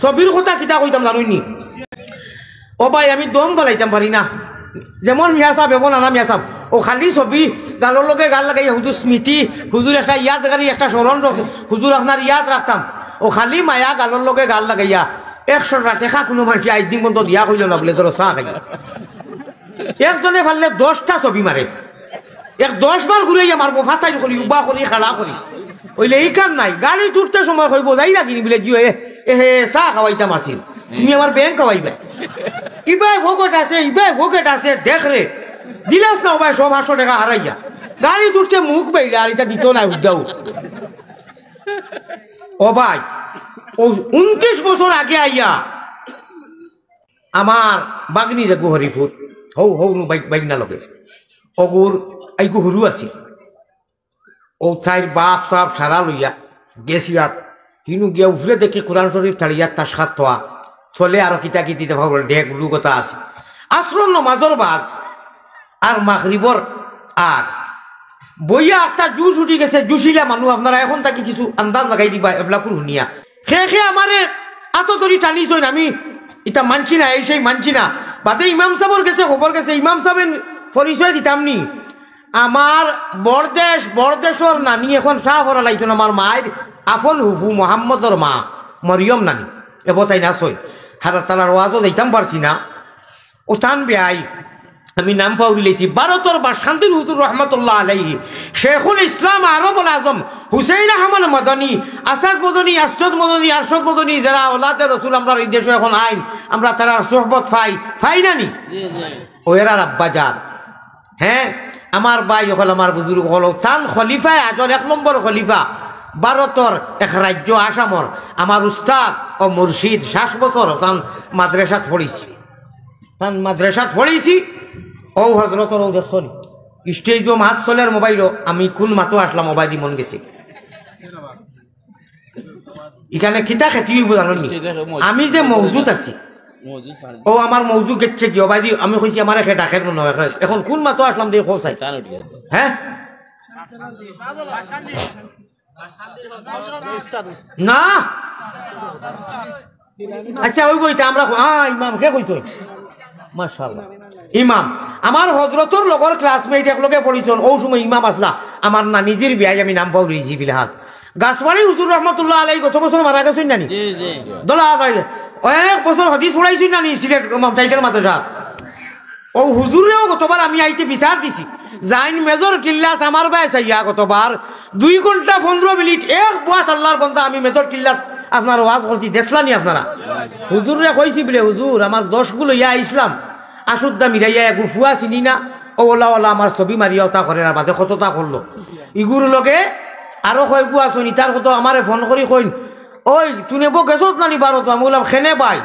ছবির কথা কিতা কইতাম জানুইনি ও ভাই আমি দম বলাইতাম পারি না যেমন মিয়া সাহেব এমন আনা মিয়া সাহেব ও খালি ছবি গালোর লগে গাল লাগাই হুজুর স্মৃতি হুজুর একটা ইয়াদগারি একটা স্মরণ হুজুর আপনার ইয়াদ রাখতাম ও খালি মায়া গালোর লগে গাল লাগাইয়া 100টা টাকা কোনো মানুষ আজ দিন পর্যন্ত দিয়া কইল না বলে ধরো চা খাই একজনে ফাললে 10টা ছবি মারে 10 বার ঘুরে মারবো ফাতাই করি উবা করি খাড়া করি ওইলে এই কান নাই গাড়ি তুলতে সময় কইব যাই না কিনি বলে জিও হে চা খাওয়াইতাম আসিল তুমি আমার ব্যাংক খাওয়াইবে ইবাই ভোগট আছে দেখ রে দিলাস না ভাই 100-500 টাকা হারাইয়া গাড়ি তুলতে মুখ পাই গাড়িটা দিত না উদ্যাও ও ভাই ও 29 বছর আগে আইয়া আমার বাগনি যাগু হরিপুর হৌ বাইক না লগে অগুর আইগু হরু আছে ও তাইর বাপ সাপ সারা লইয়া গেছিয়াত কিনু গিয়া উফরে দেখি কোরআন শরীফ থাড়িয়া তার সাত তোয়া চলে আরো কিতা কিতিতে ভাব ঢেক লুকতা আছে আসরন নমাজর বাদ আর মাগরিবর আগ বইয়া একটা জুস উঠি গেছে জুসিলা মানুষ আপনারা এখন তাকে কিছু আন্দাজ লাগাই দিবা এবলাপুর শুনিয়া খে আমারে এত ধরি টানিছই আমি এটা মানছি না এই সেই মানছি না বাদে ইমাম সাহেবর গেছে খবর গেছে ইমাম সাহেবের পরিচয় দিতাম নি আমার বরদেশর নানি এখন শাহ ভরা লাইছেন আমার মায়ের আফন হুফু মোহাম্মদর মা মরিয়ম নানি এবতাই না সই হারা চালার ওয়াজও যাইতাম পারছি না ও টান বেআই আমি নাম পাউরি লেছি ভারতর শান্তির হুজুর রহমতুল্লাহ আলাইহি শেখুল ইসলাম আরবুল আজম হুসেইন আহমদ মদনী আসাদ মদনী আরশদ মদনী যারা ওলাদে রসুল আমরা এই দেশে এখন আইন আমরা তারা সোহবত ফাই নানি ও এরা আব্বা যান হ্যাঁ আমার ভাই হল আমার বুজুর্গ হল চান খলিফা আজর 1 নম্বর খলিফা ভারতর এক রাজ্য আসামর আমার উস্তাদ ও মুর্শিদ 60 বছর চান মাদ্রাসাত পড়েছি ও হজরতর ও দেখছনি স্টেজ মাত চলের মোবাইল আমি কোন মাতো আসলাম মোবাইল মন গেছে এখানে খিতা খেতি জানো আমি যে মৌজুদ আছি ও আমার মৌজুদ গেছে কি অবাই আমি কইছি আমার খেটা খেত মনে হয় এখন কোন মাতো আসলাম দিয়ে খোঁচাই হ্যাঁ না আচ্ছা ওই বইটা আমরা ইমাম কে কইতো মাশাআল্লাহ ইমাম আমার হজরতর লগর ক্লাসমেট একলগে পড়িছন ও সময় ইমাম আসলা আমার না নিজের বিয়াই আমি নাম পাও রিজি ফিলহাল গাছবাড়ি হুজুর রহমতুল্লাহ আলাইহি গত বছর মারা গেছেন নানি জি জি দলা অনেক বছর হাদিস পড়াইছেন নানি সিলেট টাইটেল মাদ্রাসা ও হুজুরেও গতবার আমি আইতে বিচার দিছি জাইন মেজর কিল্লাত আমার ভাই চাইয়া গতবার 2 ঘন্টা 15 মিনিট এক বাত আল্লাহর বান্দা আমি মেজর কিল্লাত আপনার ওয়াজ করছি দেখলানি আপনারা হুজুরে কইছি বলে হুজুর আমার 10 গুলো ইয়া ইসলাম আসুদ্দা মিরাইয়া গুফুয়া চিনি না ও ওলা আমার ছবি মারিয়া তা করে না বাদে কতটা করলো ইগুর লগে আরো কয় গুয়া শুনি তার কত আমারে ফোন করি কইন ওই তুই বো গেছত নানি বারো আমি বললাম খেনে পাই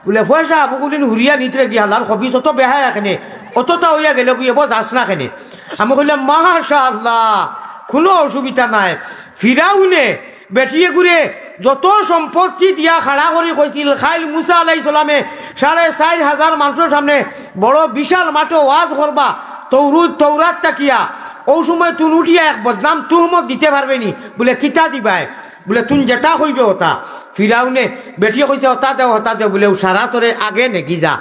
বলে পয়সা বুকুদিন হুরিয়া নিতরে দিয়া লাল খবি যত বেহা এখানে অতটা হইয়া গেলে গিয়ে বো যাস না খেনে আমি কইলাম মাশাআল্লাহ কোনো অসুবিধা নাই ফিরাউনে বেটিয়ে ঘুরে যত সম্পত্তি দিয়া খাড়া করে কইছিল খাইল মুসা আলাইহিস সালামে 4,500 মানুষের সামনে বড় বিশাল মাঠে ওয়াজ করবা তৌরাত তাকিয়া ও সময় তুন উঠিয়া এক বদনাম তুহমত দিতে পারবে নি বলে কিতা দিবাই বলে তুন যেটা হইবে ওটা ফিরাউনে বেটিয়ে কইছে ওটা দেও বলে সারা তোরে আগে নেকি যা